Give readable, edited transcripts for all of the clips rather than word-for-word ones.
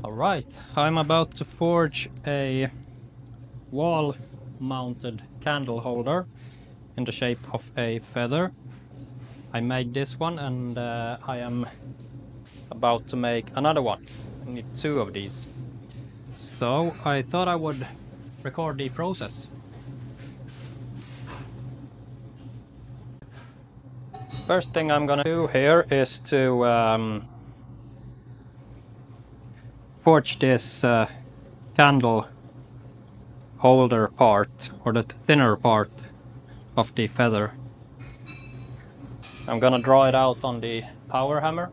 Alright, I'm about to forge a wall-mounted candle holder in the shape of a feather. I made this one and I am about to make another one. I need 2 of these. So I thought I would record the process. First thing I'm gonna do here is to forge this candle holder part, or the thinner part of the feather. I'm gonna draw it out on the power hammer.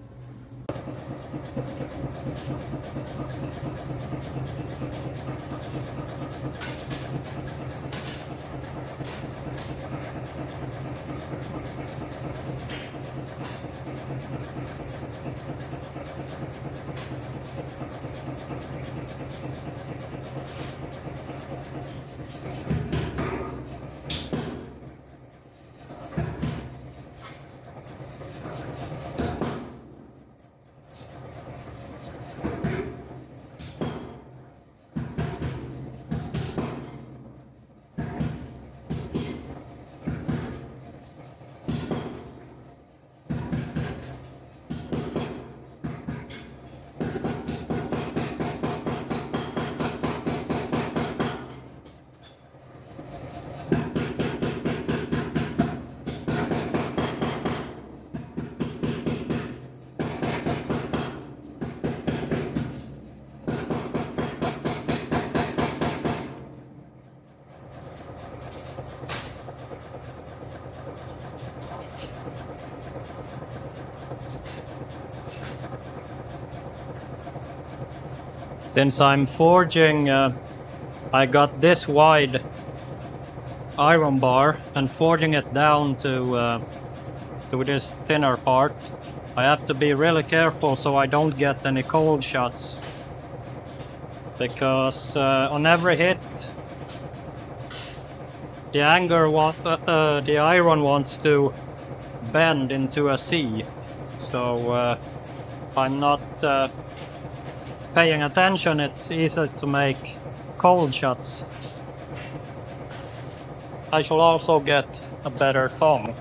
Since I'm forging, I got this wide iron bar and forging it down to this thinner part. I have to be really careful so I don't get any cold shots, because on every hit the iron wants to bend into a C. So if I'm not paying attention, it's easy to make cold shots. I shall also get a better thong.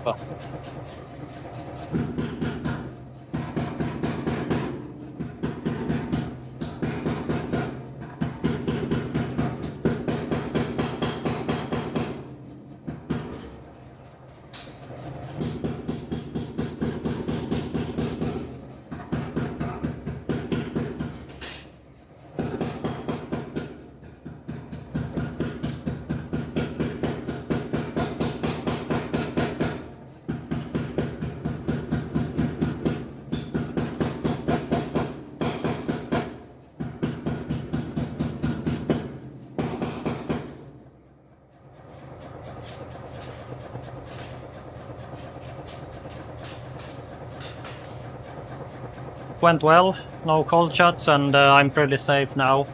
Went well, no cold shots, and I'm pretty safe now.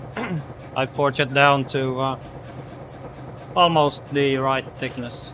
I forged it down to almost the right thickness.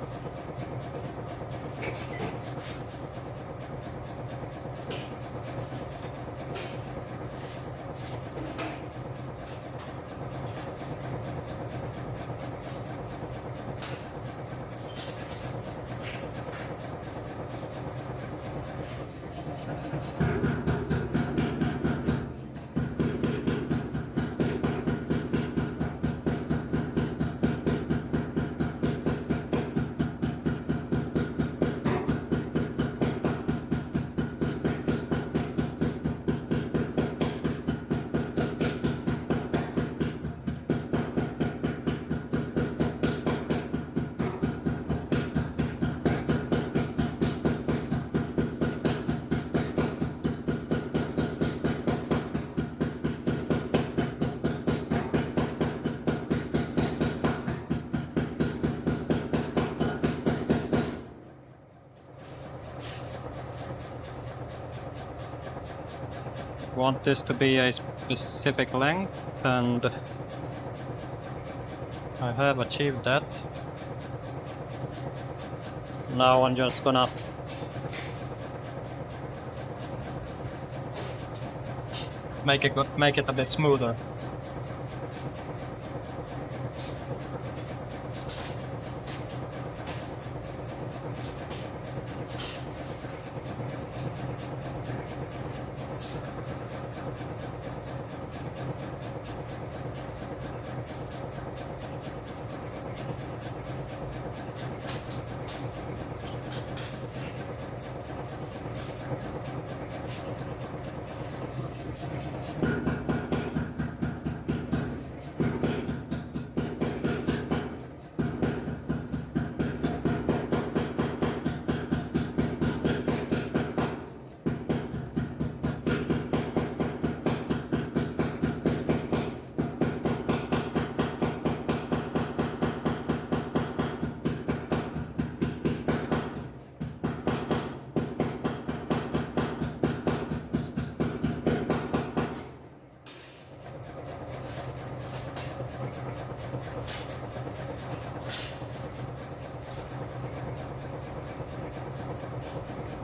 Want this to be a specific length, and I have achieved that. Now I'm just gonna make it a bit smoother.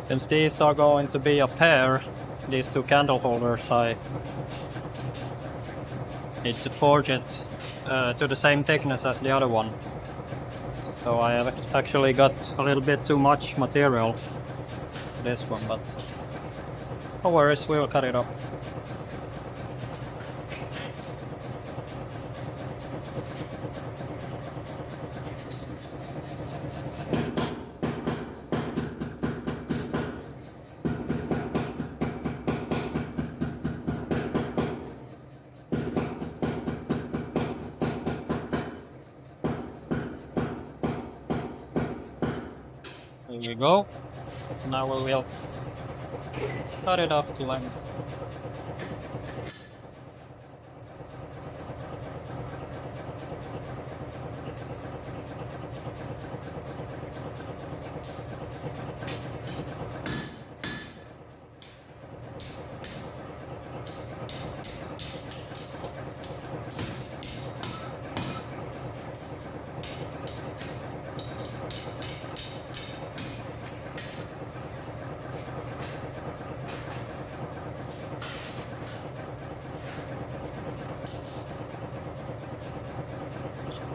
Since these are going to be a pair, these two candle holders, I need to forge it to the same thickness as the other one. So I have actually got a little bit too much material for this one, but no worries, we'll cut it up. Here we go. Now we will cut it off to length.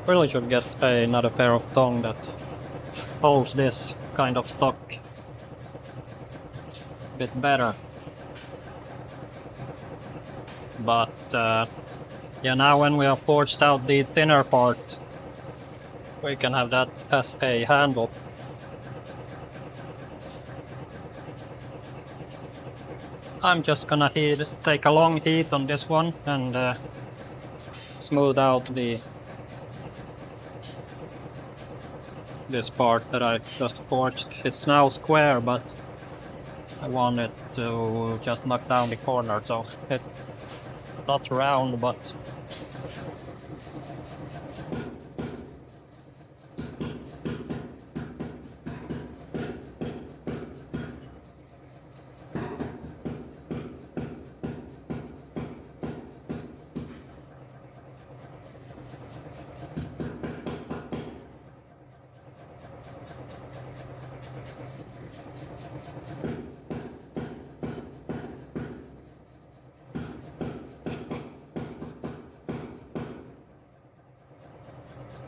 Really should get another pair of tongue that holds this kind of stock a bit better. But yeah, now when we have forged out the thinner part, we can have that as a handle. I'm just gonna take a long heat on this one and smooth out this part that I just forged. It's now square, but I want it to just knock down the corner, so it's not round, but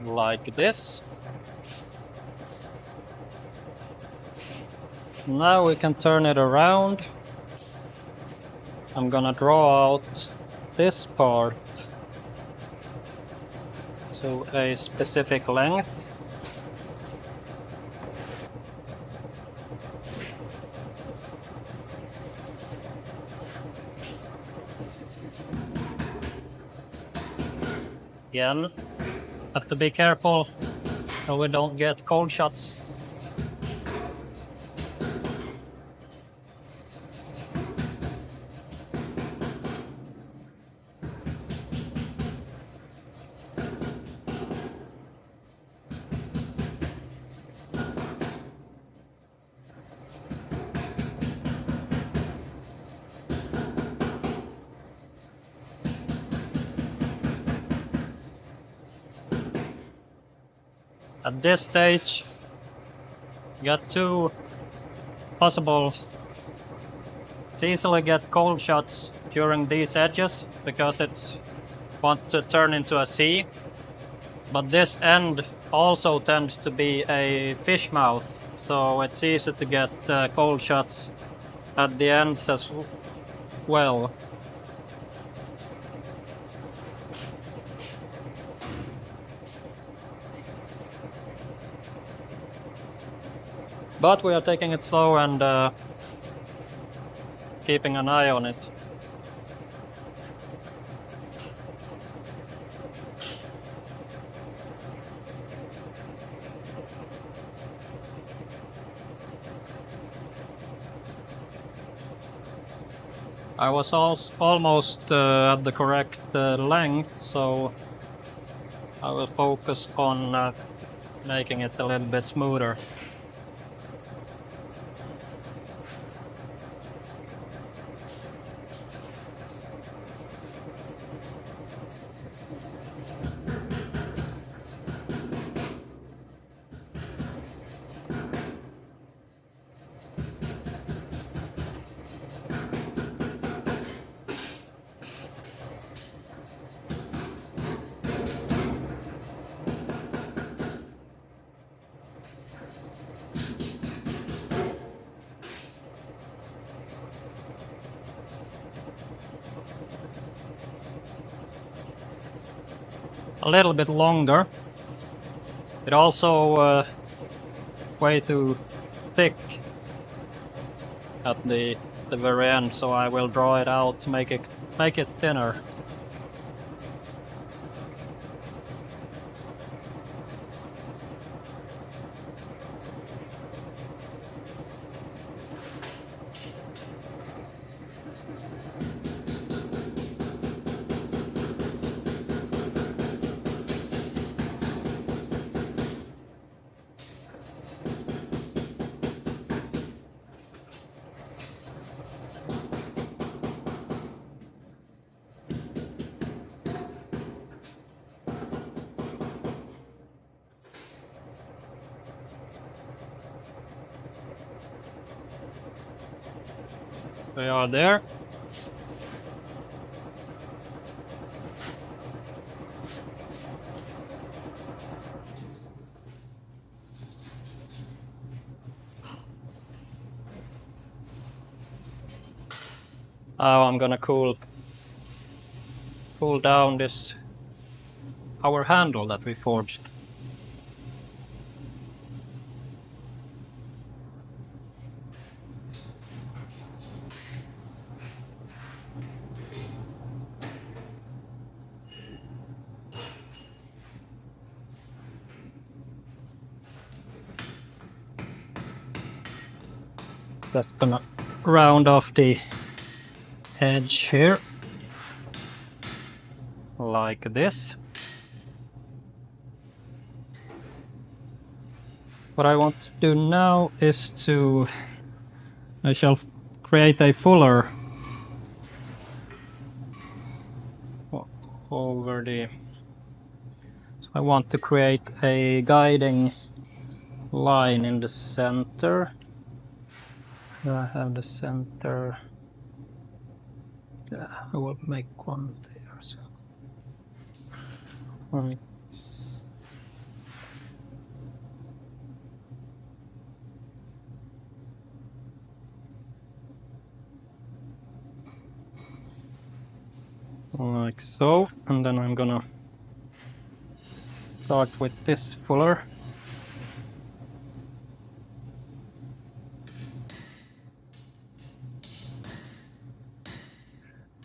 like this. Now we can turn it around. I'm gonna draw out this part to a specific length. Again, have to be careful so we don't get cold shots. At this stage, you got two possibles. It's easily get cold shots during these edges because it's want to turn into a C. But this end also tends to be a fish mouth, so it's easy to get cold shots at the ends as well. But we are taking it slow and keeping an eye on it. I was almost at the correct length, so I will focus on making it a little bit smoother. A little bit longer. It also way too thick at the very end, so I will draw it out to make it thinner. We are there. Now I'm gonna cool down our handle that we forged. Just gonna round off the edge here, like this. What I want to do now is I shall create a fuller over the... So I want to create a guiding line in the center. I have the center. Yeah, I will make one there. So. Right. Like so, and then I'm gonna start with this fuller.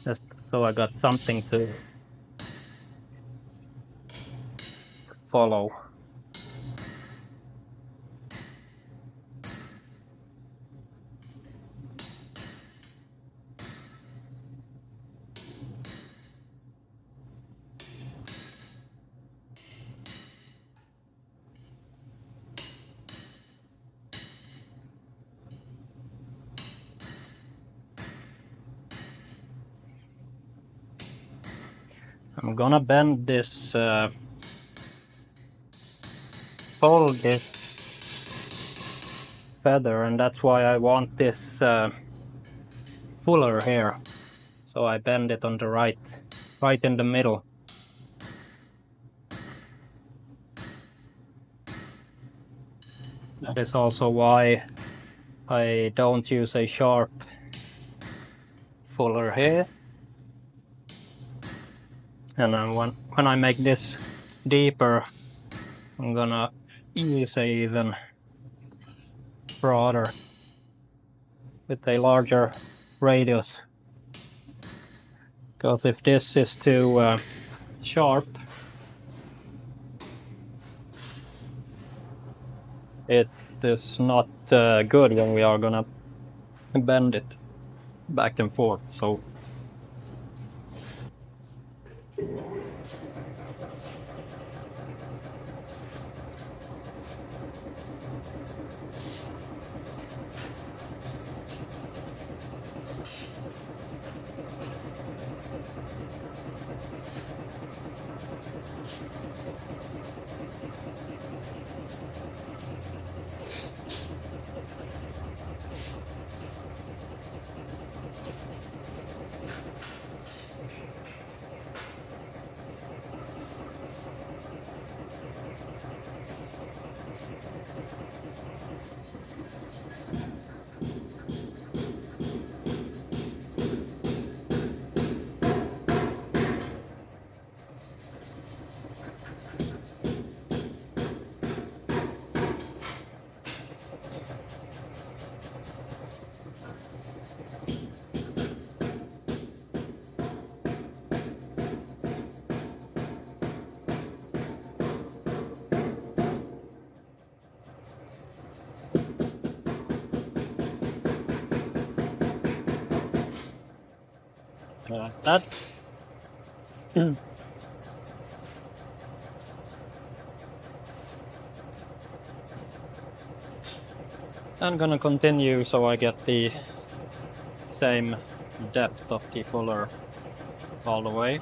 Just so I got something to follow. I'm gonna bend this fold this feather, and that's why I want this fuller here, So I bend it on the right in the middle. That is also why I don't use a sharp fuller here. And then when I make this deeper, I'm gonna use a even broader with a larger radius. Because if this is too sharp, it is not good when we are gonna bend it back and forth. So that. I'm gonna continue so I get the same depth of the fuller all the way.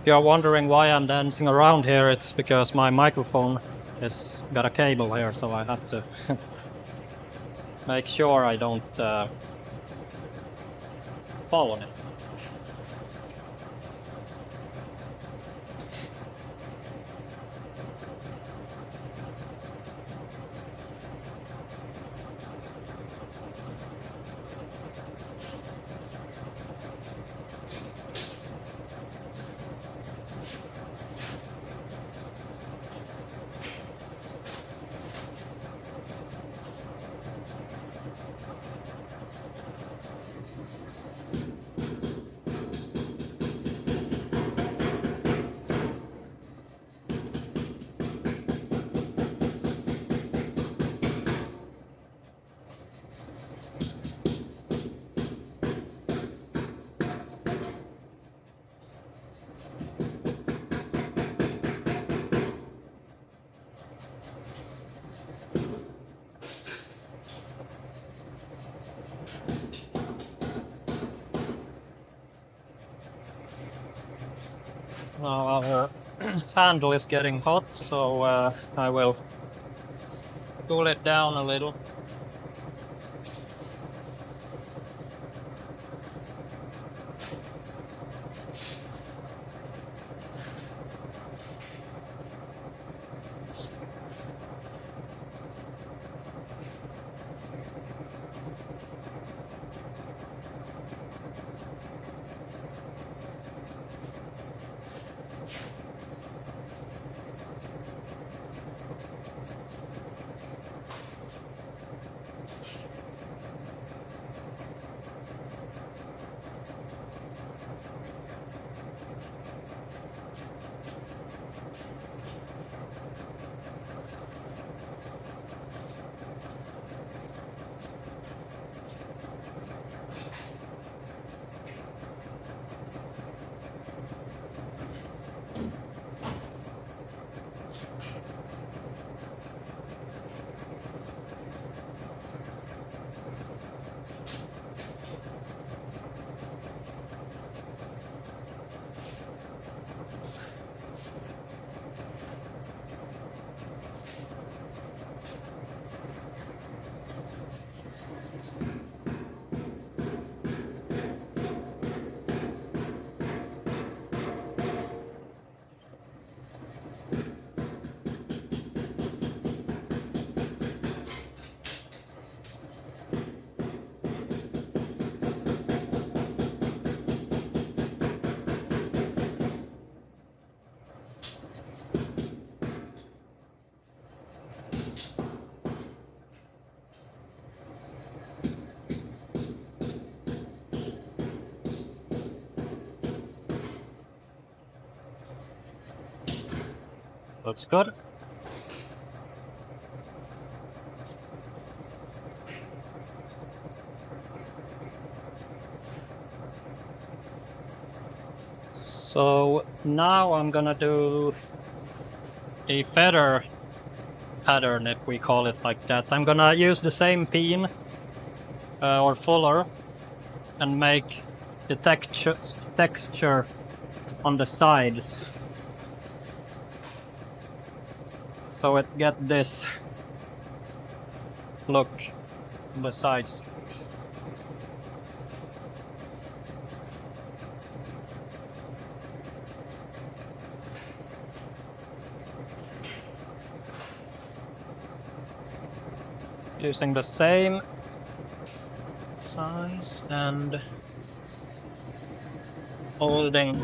If you're wondering why I'm dancing around here, it's because my microphone has got a cable here, so I have to make sure I don't fall on it. Now our handle is getting hot, so I will cool it down a little. Looks good. So now I'm gonna do a feather pattern, if we call it like that. I'm gonna use the same pin or fuller and make the texture on the sides, so it get this look on the sides. Using the same size and holding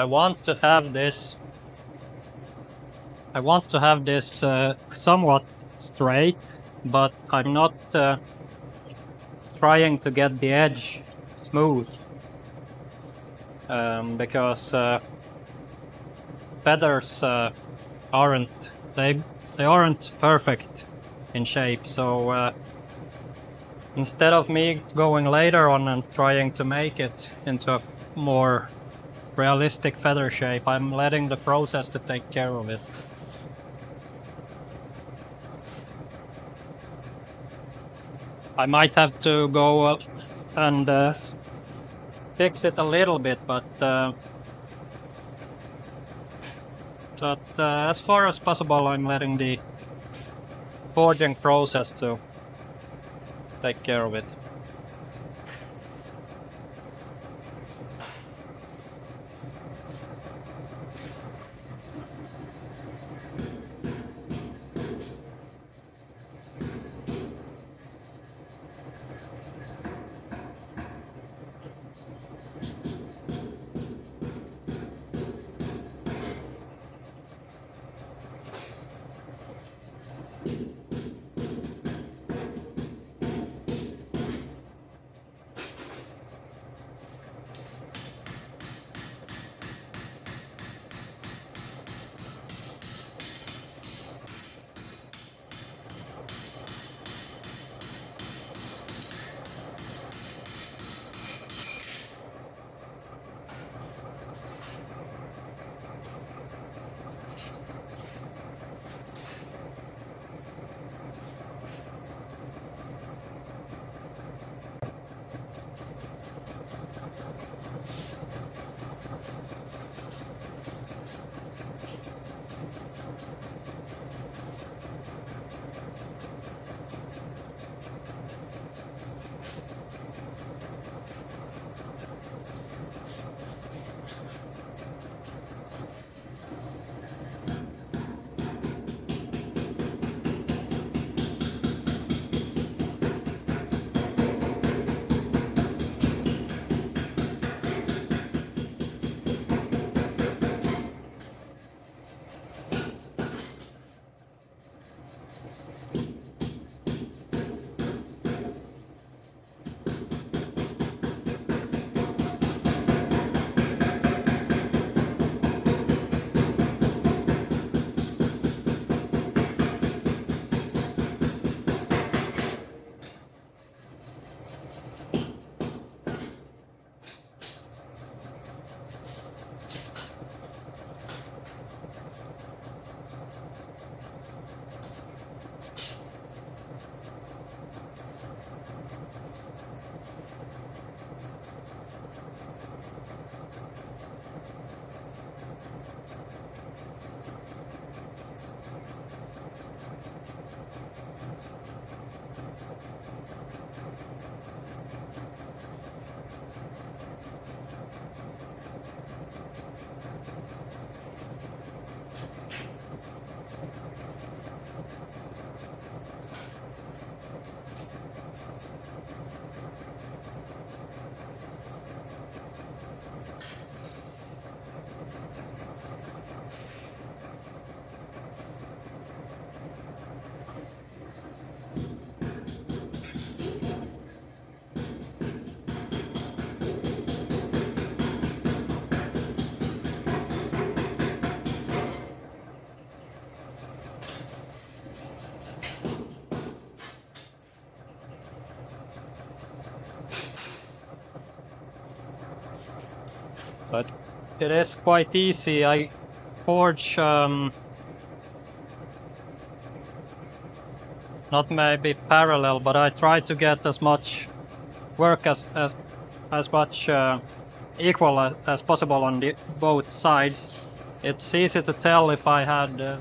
I want to have this somewhat straight, but I'm not trying to get the edge smooth, because feathers aren't perfect in shape. So instead of me going later on and trying to make it into a more realistic feather shape, I'm letting the process to take care of it. I might have to go and fix it a little bit, but as far as possible, I'm letting the forging process to take care of it. It is quite easy. I forge not maybe parallel, but I try to get as much work as much equal as possible on both sides. It's easy to tell if I had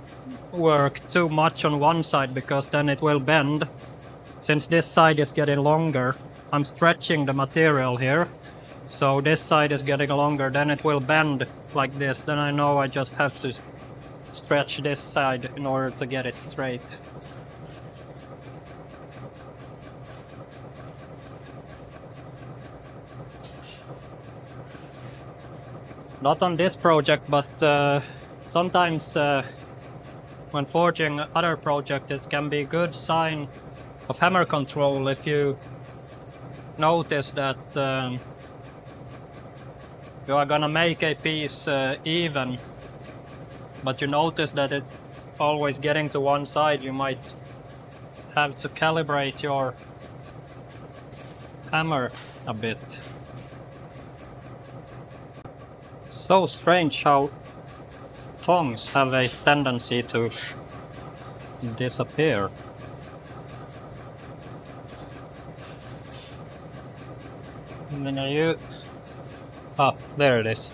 worked too much on one side, because then it will bend. Since this side is getting longer, I'm stretching the material here, so this side is getting longer, then it will bend like this. Then I know I just have to stretch this side in order to get it straight. Not on this project, but sometimes when forging other projects, it can be a good sign of hammer control if you notice that you are gonna make a piece even, but you notice that it's always getting to one side. You might have to calibrate your hammer a bit. So strange how tongs have a tendency to disappear. And then you... Ah, there it is.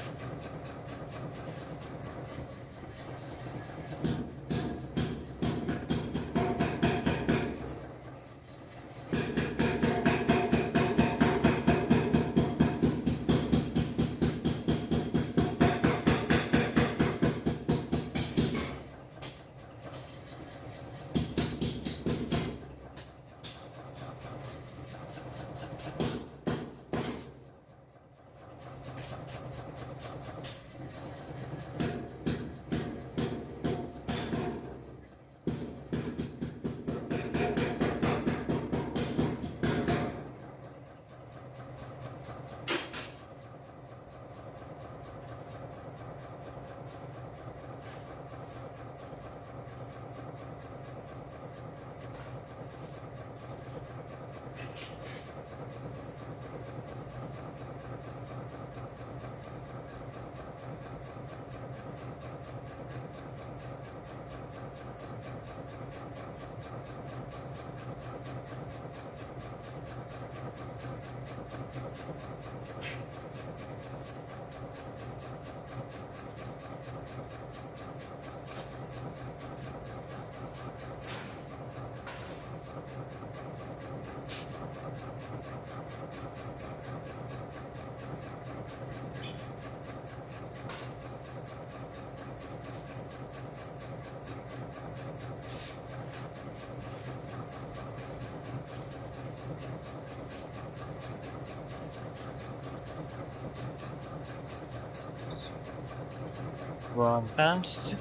Wrong pants.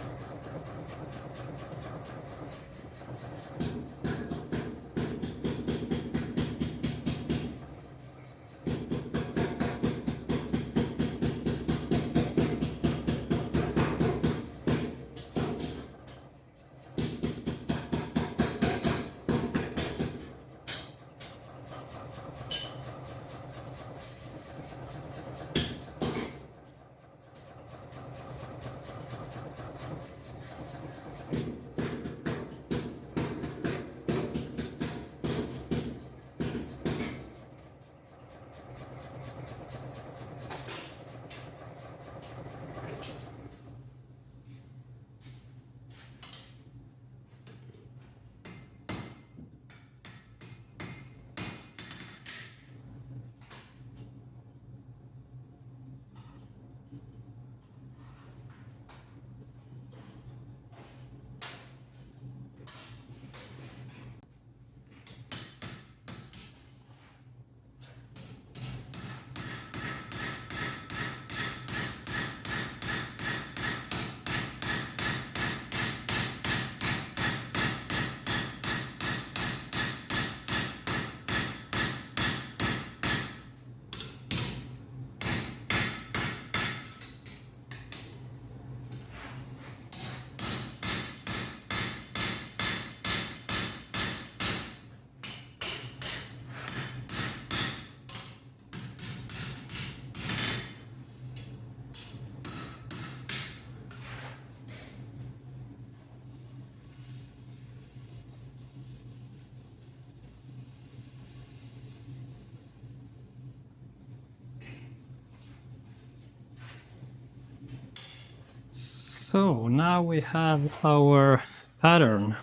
So now we have our pattern.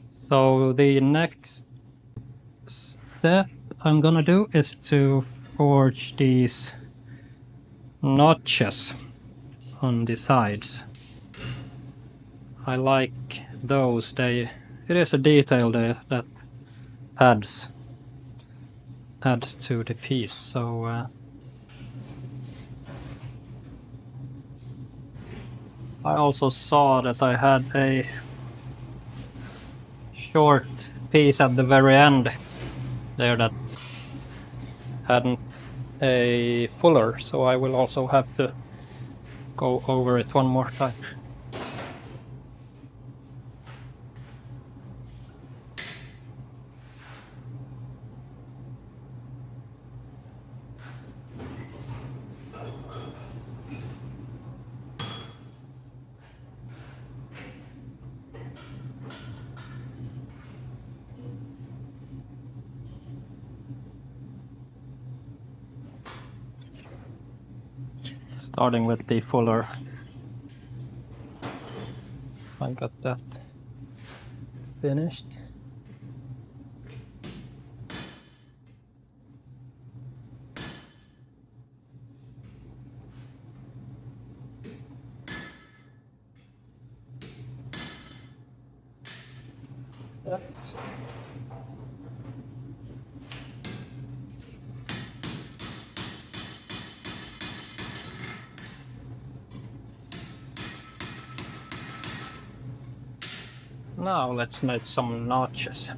So the next step I'm gonna do is to forge these notches on the sides. I like those. It is a detail that adds to the piece. So I also saw that I had a short piece at the very end there that hadn't a fuller, so I will also have to go over it one more time. Starting with the fuller. I got that finished. Now let's make some notches.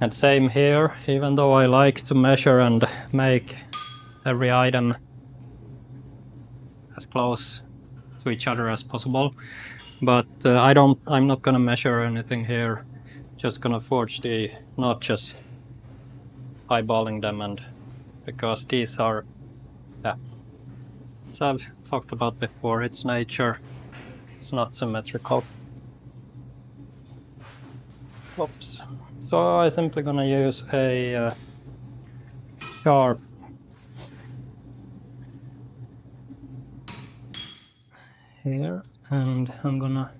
And same here, even though I like to measure and make every item as close to each other as possible, but I'm not gonna measure anything here. Just gonna forge the notches, eyeballing them, and because these are, as I've talked about before, it's nature. It's not symmetrical. Oops. So I'm simply gonna use a sharp here, and I'm gonna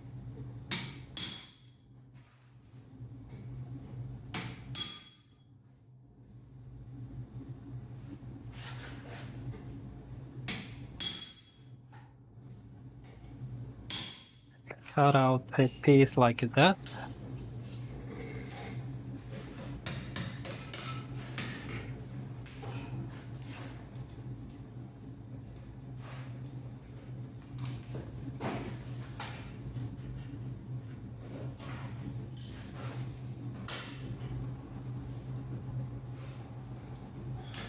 cut out a piece like that.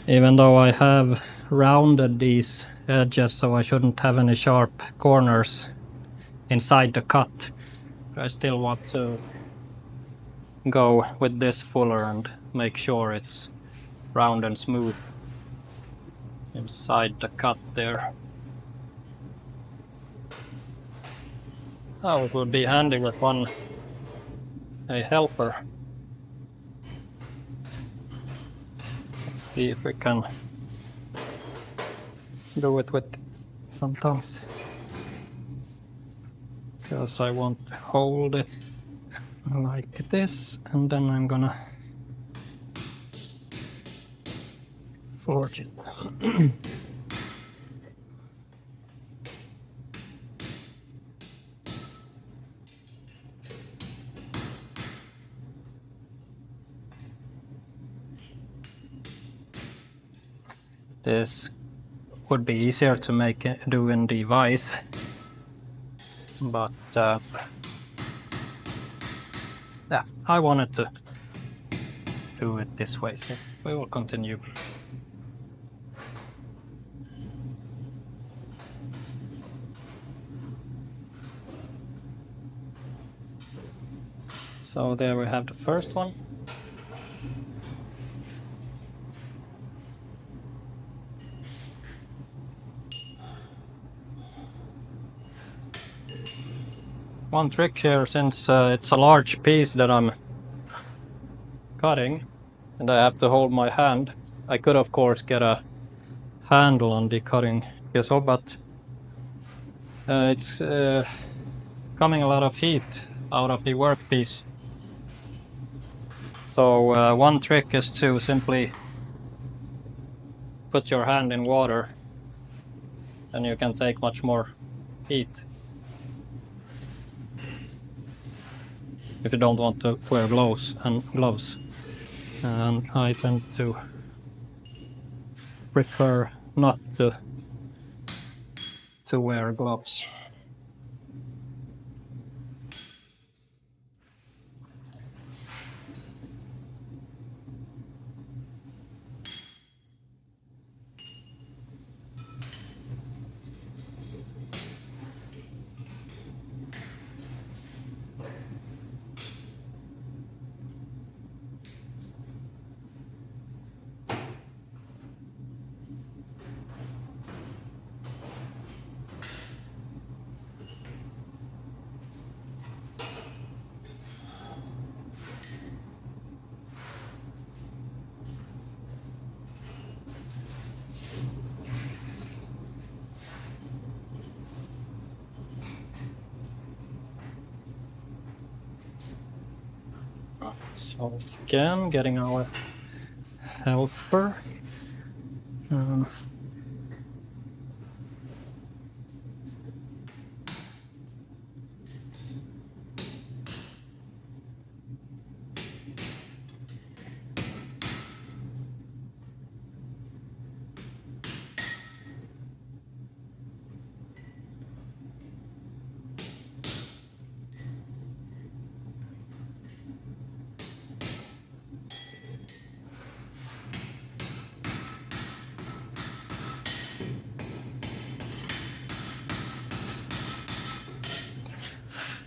Even though I have rounded these edges, so I shouldn't have any sharp corners inside the cut, I still want to go with this fuller and make sure it's round and smooth inside the cut there. Oh, it would be handy with a helper. Let's see if we can do it with some tongs, because I want to hold it like this, and then I'm gonna forge it. This would be easier to do in the vise, but yeah, I wanted to do it this way, so we will continue. So there we have the first one. One trick here, since it's a large piece that I'm cutting and I have to hold my hand, I could of course get a handle on the cutting chisel, but it's coming a lot of heat out of the workpiece. So one trick is to simply put your hand in water and you can take much more heat. If you don't want to wear gloves. And I tend to prefer not to wear gloves. So again, getting our helper.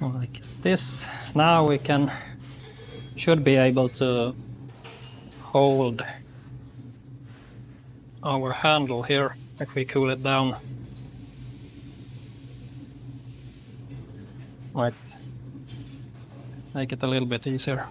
Like this. Now we should be able to hold our handle here if we cool it down. Might make it a little bit easier.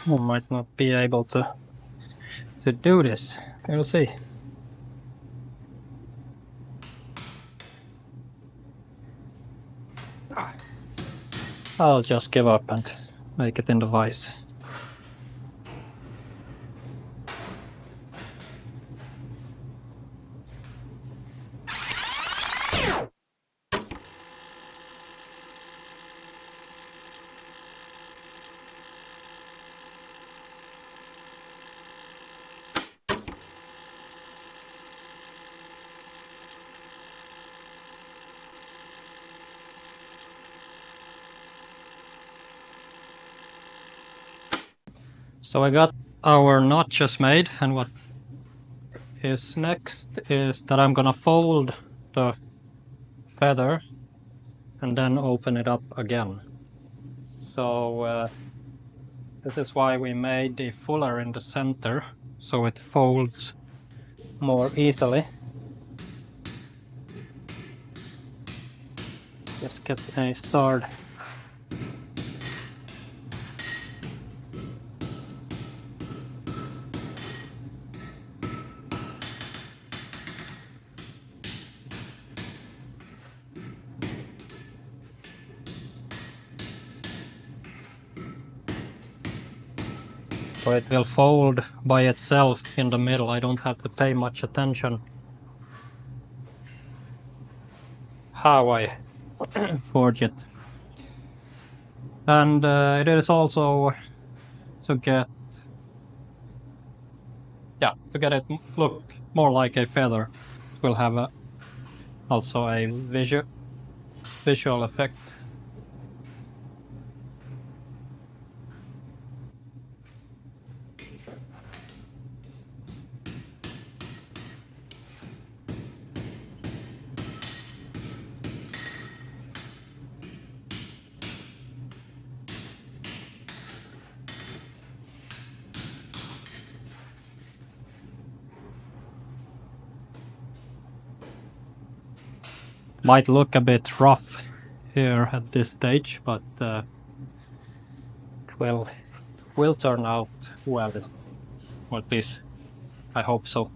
We might not be able to do this. We'll see. I'll just give up and make it in the vise. So I got our notches made, and what is next is that I'm gonna fold the feather and then open it up again. So this is why we made the fuller in the center, so it folds more easily. Just get a start. So it will fold by itself in the middle. I don't have to pay much attention how I forge it. And it is also to get it look more like a feather. It will have also a visual effect. Might look a bit rough here at this stage, but will turn out well. Or at least I hope so.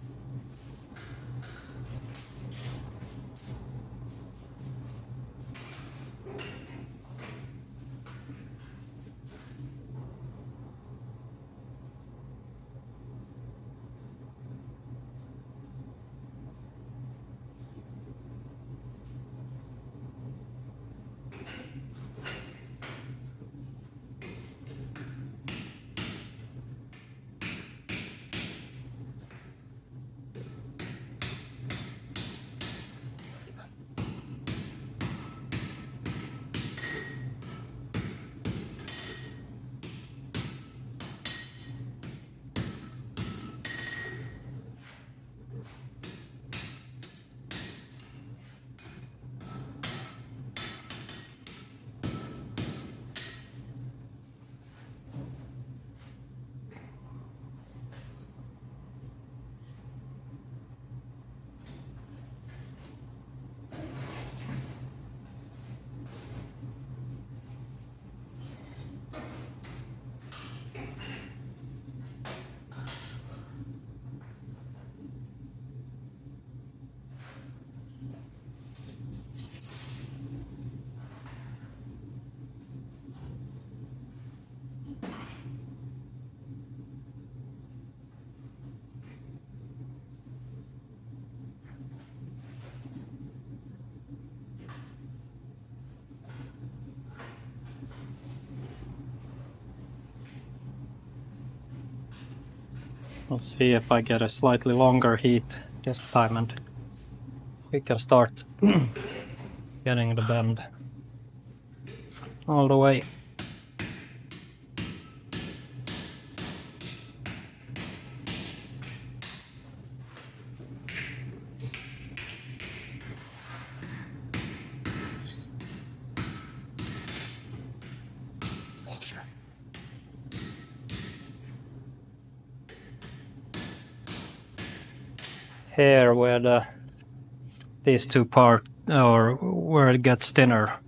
Let's see if I get a slightly longer heat this time and we can start getting the bend all the way. Here where these two parts, or where it gets thinner,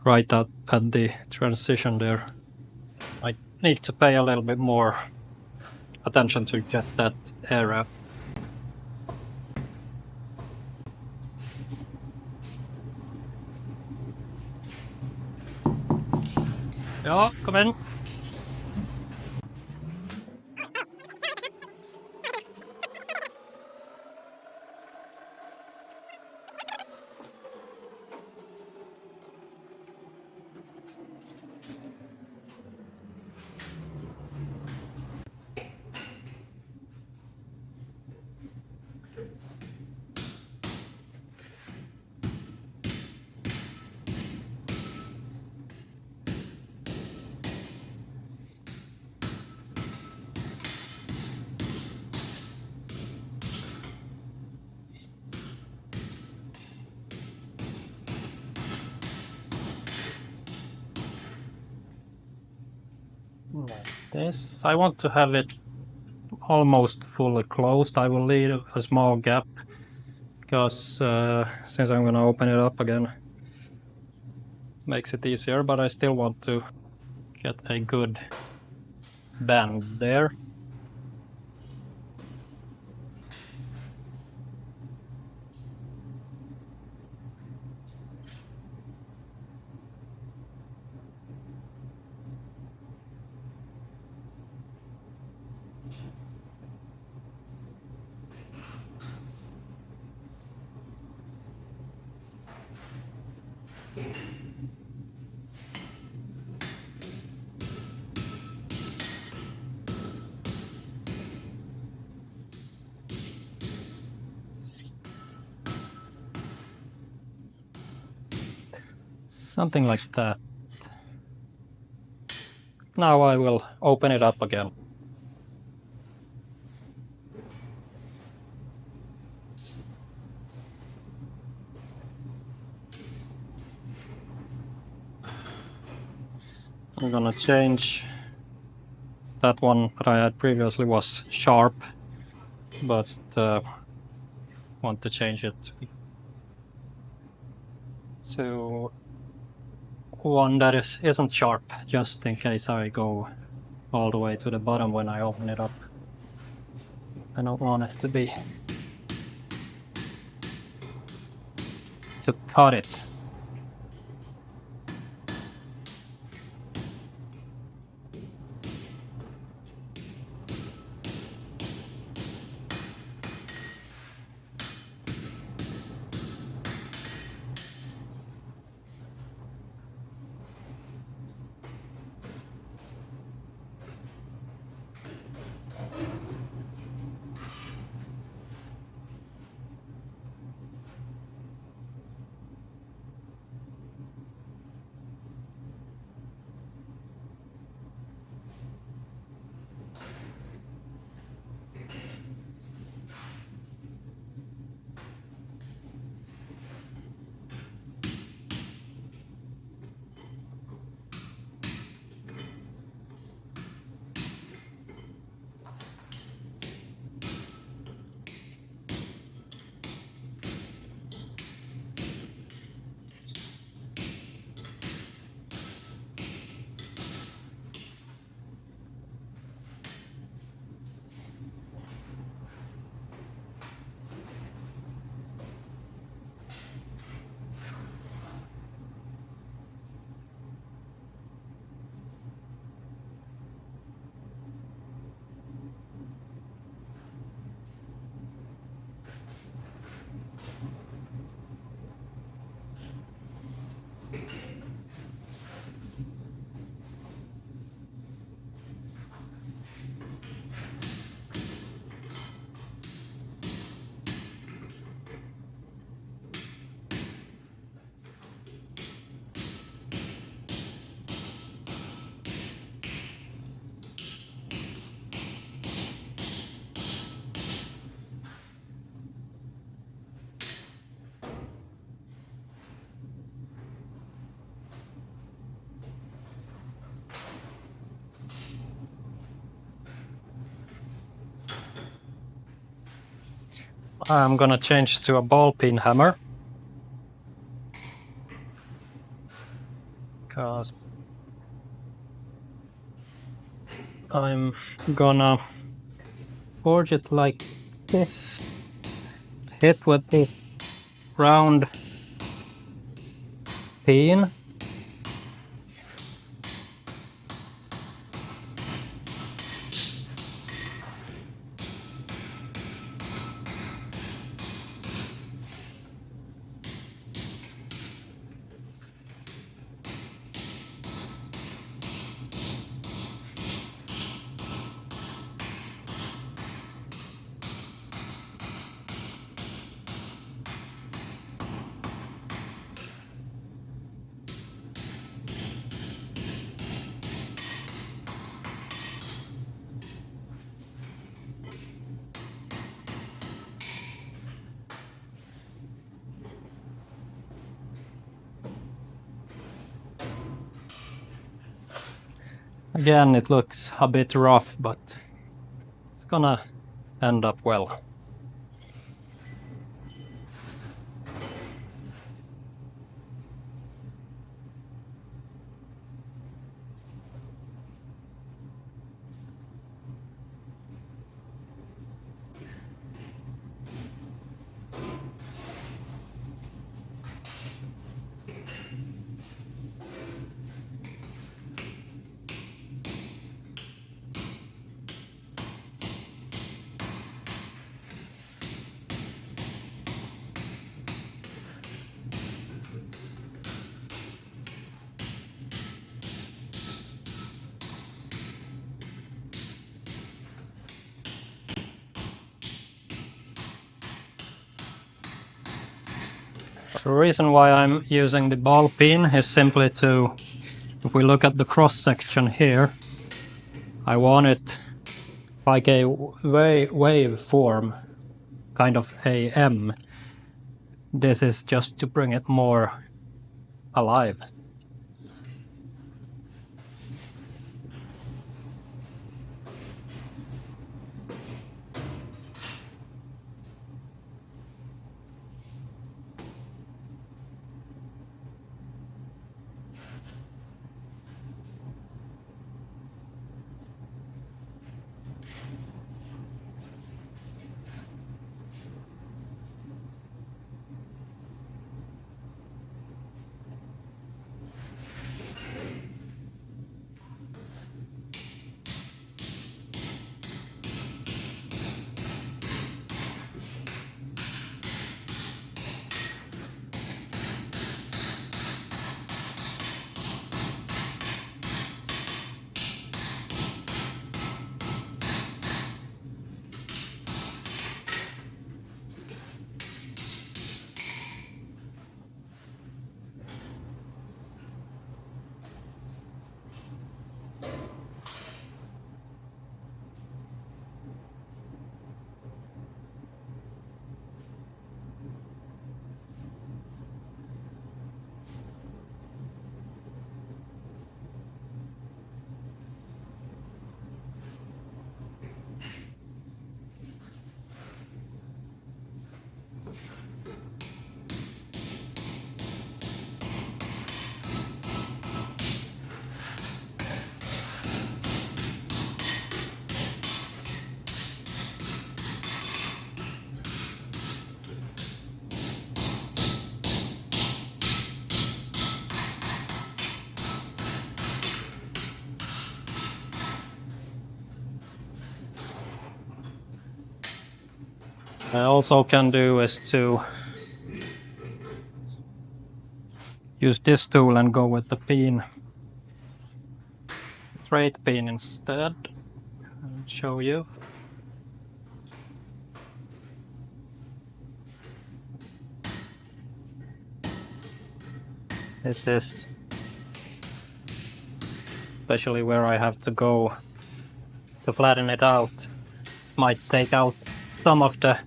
right at the transition there. I need to pay a little bit more attention to just that area. Ja, kom in. Like this. I want to have it almost fully closed. I will leave a small gap because since I'm gonna open it up again, makes it easier, but I still want to get a good bend there. Something like that. Now I will open it up again. I'm gonna change that one that I had previously was sharp, but want to change it to one that isn't sharp, just in case I go all the way to the bottom when I open it up. I don't want it to be to cut it. I'm gonna change to a ball peen hammer, because I'm gonna forge it like this. Hit with the round peen. Again, it looks a bit rough, but it's gonna end up well. The reason why I'm using the ball peen is simply to, if we look at the cross section here, I want it like a wave form, kind of a M. This is just to bring it more alive. I also can do is to use this tool and go with the peen, straight peen instead, and show you. This is especially where I have to go to flatten it out. Might take out some of the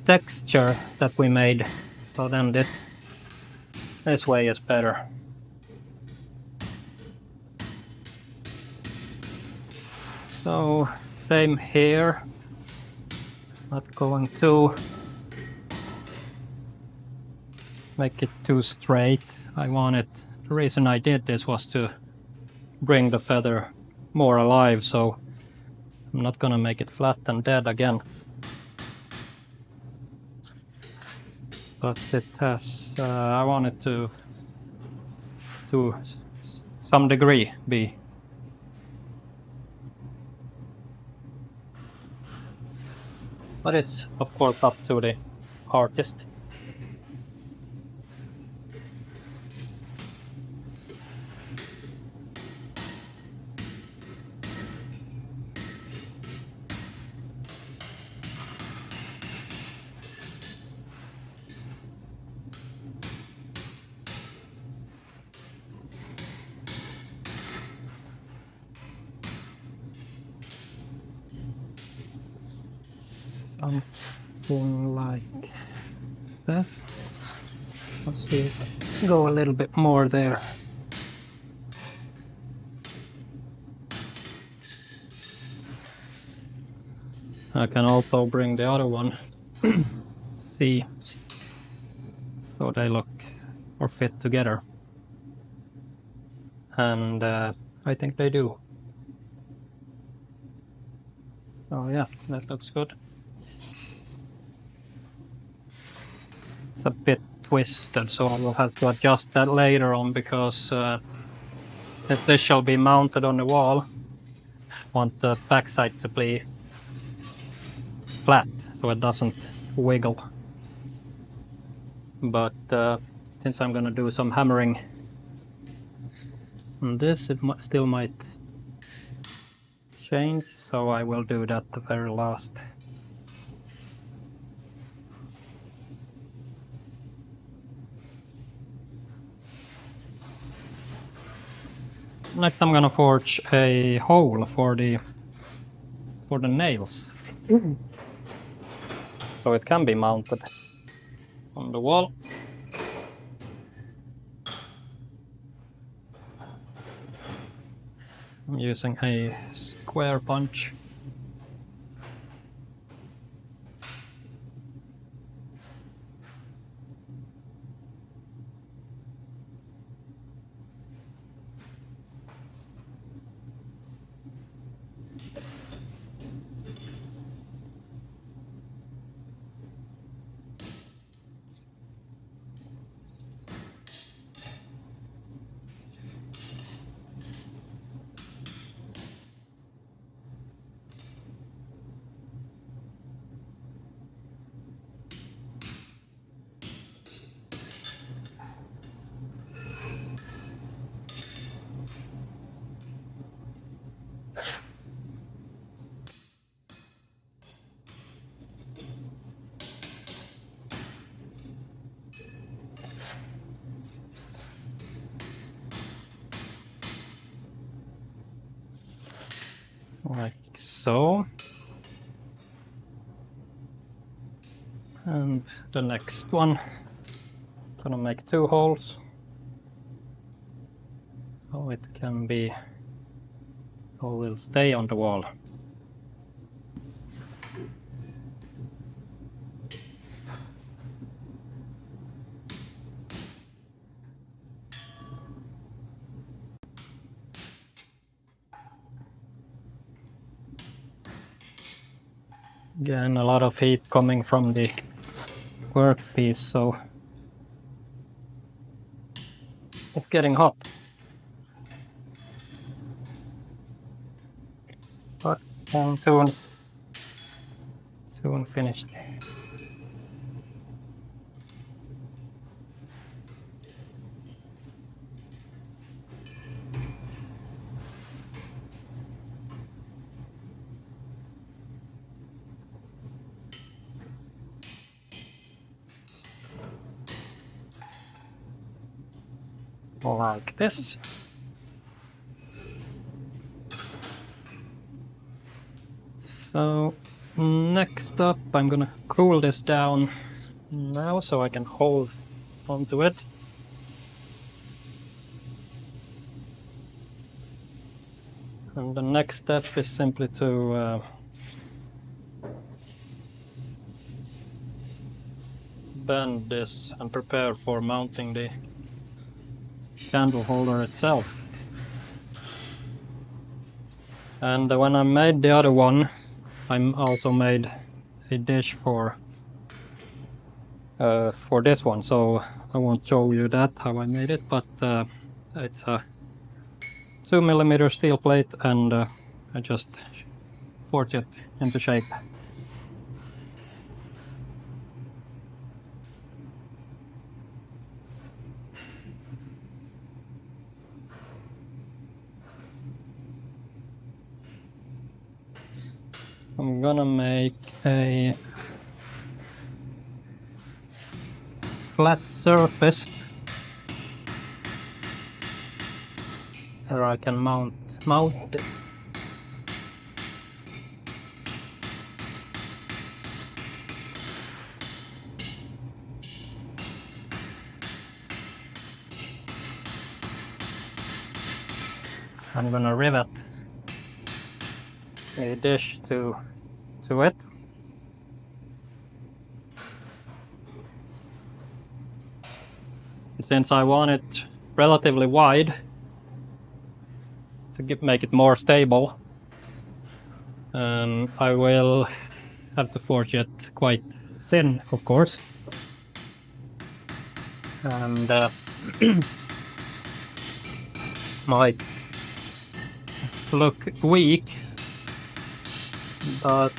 texture that we made, so then this way is better. So same here, not going to make it too straight. I want it, the reason I did this was to bring the feather more alive, so I'm not gonna make it flat and dead again. But it has, I want it to some degree be. But it's of course up to the artist. Something like that. Let's see if I can go a little bit more there. I can also bring the other one. See, so they look or fit together. And I think they do. So yeah, that looks good. It's a bit twisted, so I will have to adjust that later on, because if this shall be mounted on the wall, I want the backside to be flat so it doesn't wiggle. But since I'm gonna do some hammering on this, it still might change, so I will do that the very last. Next I'm gonna forge a hole for the nails. So it can be mounted on the wall. I'm using a square punch. Like so. And the next one, gonna make 2 holes, so it can be, or will stay on the wall. Again, a lot of heat coming from the workpiece, so it's getting hot. But I'm soon finished. Like this. So next up, I'm gonna cool this down now so I can hold onto it. And the next step is simply to bend this and prepare for mounting the candle holder itself. And when I made the other one, I also made a dish for this one, so I won't show you that how I made it, but it's a 2mm steel plate, and I just forged it into shape. I'm gonna make a flat surface where I can mount it. I'm gonna rivet a dish to it. Since I want it relatively wide to make it more stable, I will have to forge it quite thin, of course. And might look weak, but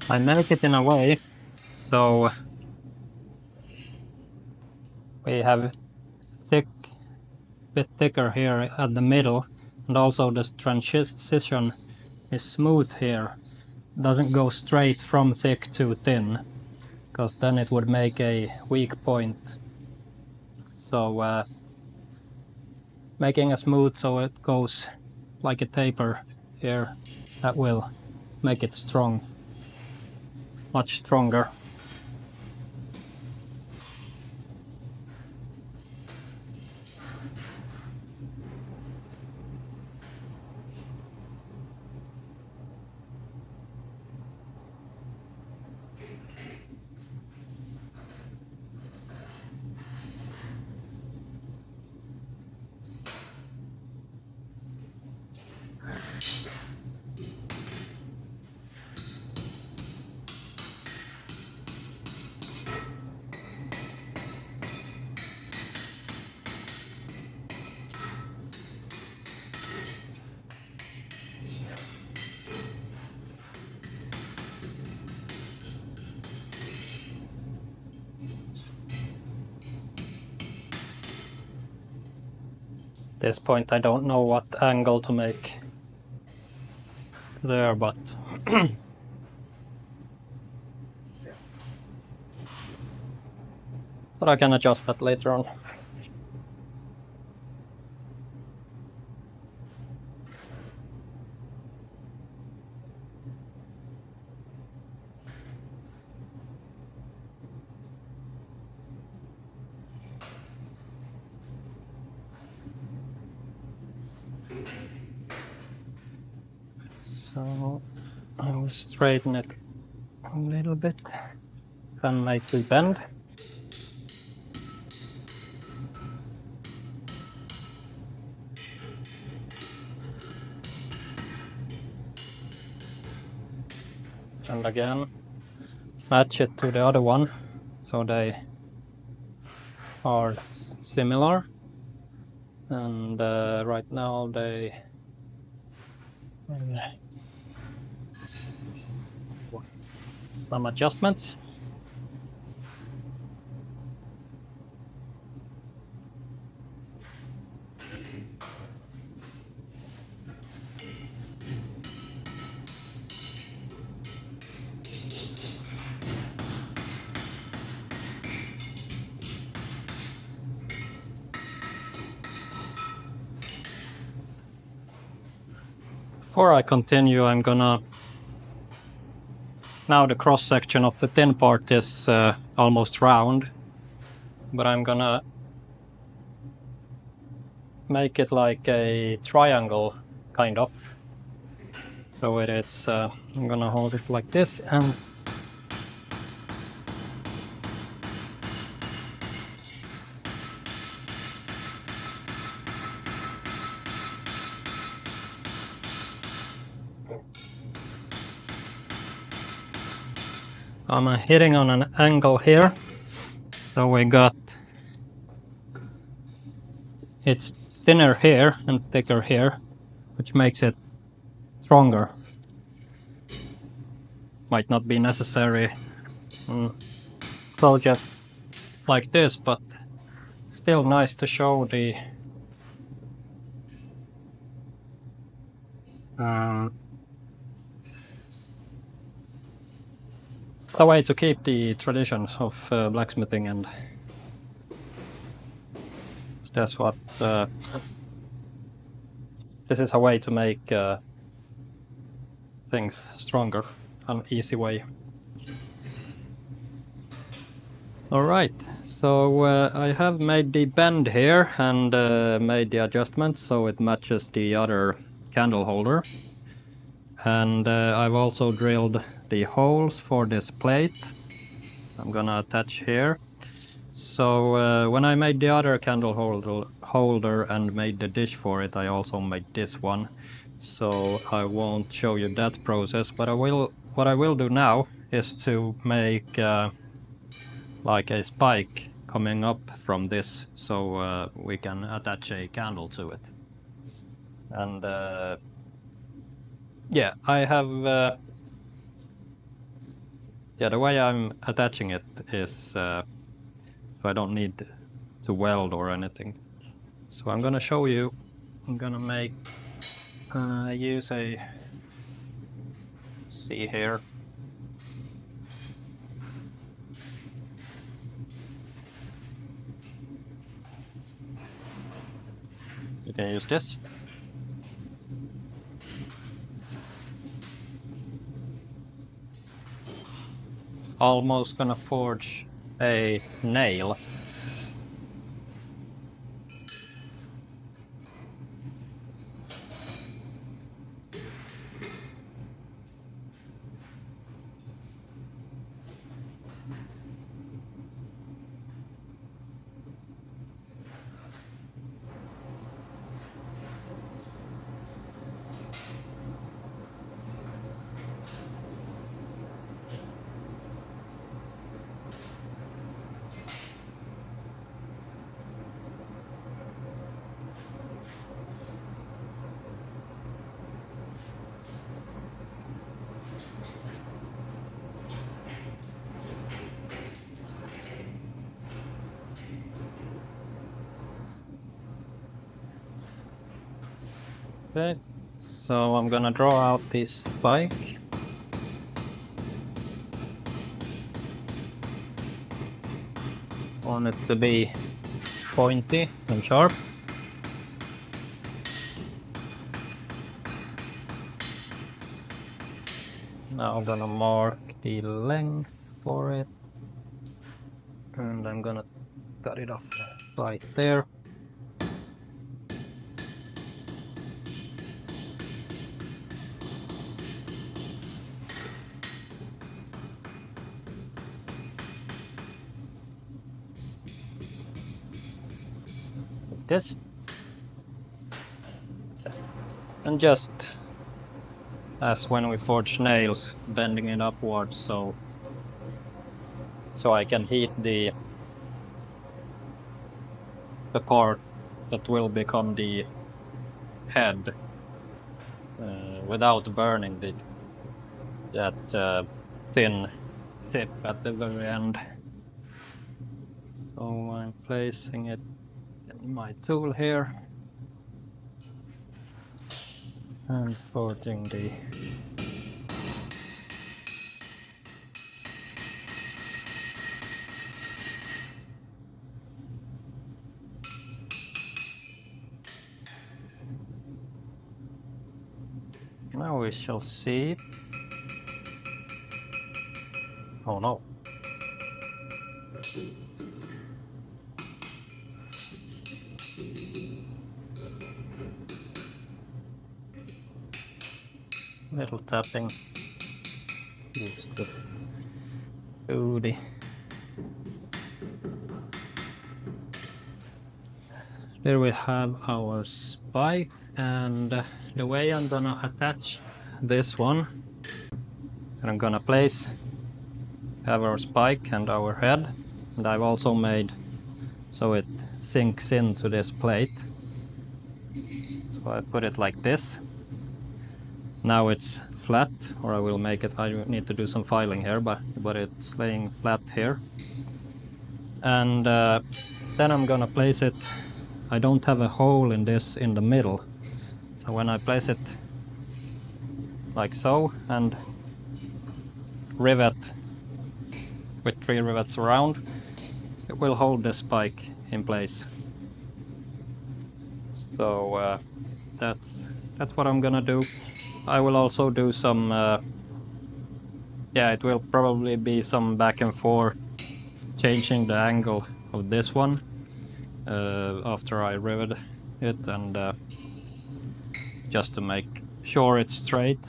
I make it in a way so we have bit thicker here at the middle, and also the transition is smooth here. Doesn't go straight from thick to thin, because then it would make a weak point. So making a smooth so it goes like a taper here, that will make it strong, much stronger. At this point I don't know what angle to make there, but but I can adjust that later on. So I will straighten it a little bit, then make the bend. And again, match it to the other one, so they are similar. And right now they some adjustments. Before I continue, I'm gonna... Now the cross section of the thin part is almost round, but I'm gonna make it like a triangle, kind of. So it is, I'm gonna hold it like this, and I'm hitting on an angle here. So we got... It's thinner here and thicker here, which makes it stronger. Might not be necessary project like this, but still nice to show the way to keep the traditions of blacksmithing, and that's what this is a way to make things stronger, an easy way. Alright, so I have made the bend here and made the adjustments so it matches the other candle holder. And I've also drilled the holes for this plate. I'm gonna attach here. So when I made the other candle holder and made the dish for it, I also made this one. So I won't show you that process, but what I will do now is to make like a spike coming up from this, so we can attach a candle to it. And yeah, I have yeah, the way I'm attaching it is so I don't need to weld or anything. So I'm gonna show you. I'm gonna make use a see here. You can use this. Almost gonna forge a nail. Okay, so I'm gonna draw out this spike. Want it to be pointy and sharp. Now I'm gonna mark the length for it, and I'm gonna cut it off right there. Like this. And just as when we forge nails, bending it upwards so I can heat the part that will become the head without burning that thin tip at the very end. So I'm placing it in my tool here and forging the now we shall see it. Oh no. Little tapping used to do the there we have our spike, and the way I'm gonna attach this one, and I'm gonna have our spike and our head, and I've also made so it sinks into this plate. So I put it like this. Now it's flat, or I will make it, I need to do some filing here, but it's laying flat here. And then I'm gonna place it, I don't have a hole in this in the middle. So when I place it like so and rivet with 3 rivets around, it will hold the spike in place. So that's what I'm gonna do. I will also do some yeah, it will probably be some back and forth changing the angle of this one after I rivet it, and just to make sure it's straight.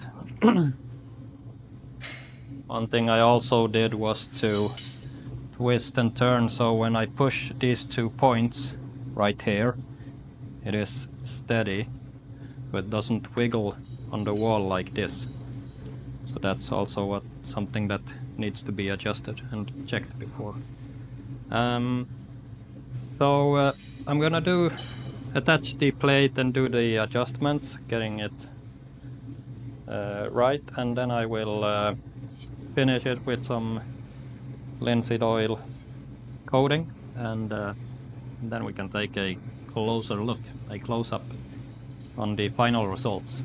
One thing I also did was to twist and turn, so when I push these 2 points right here, it is steady, so it doesn't wiggle on the wall like this. So that's also something that needs to be adjusted and checked before. So I'm gonna attach the plate and do the adjustments, getting it right, and then I will finish it with some linseed oil coating, and then we can take a closer look, a close-up on the final results.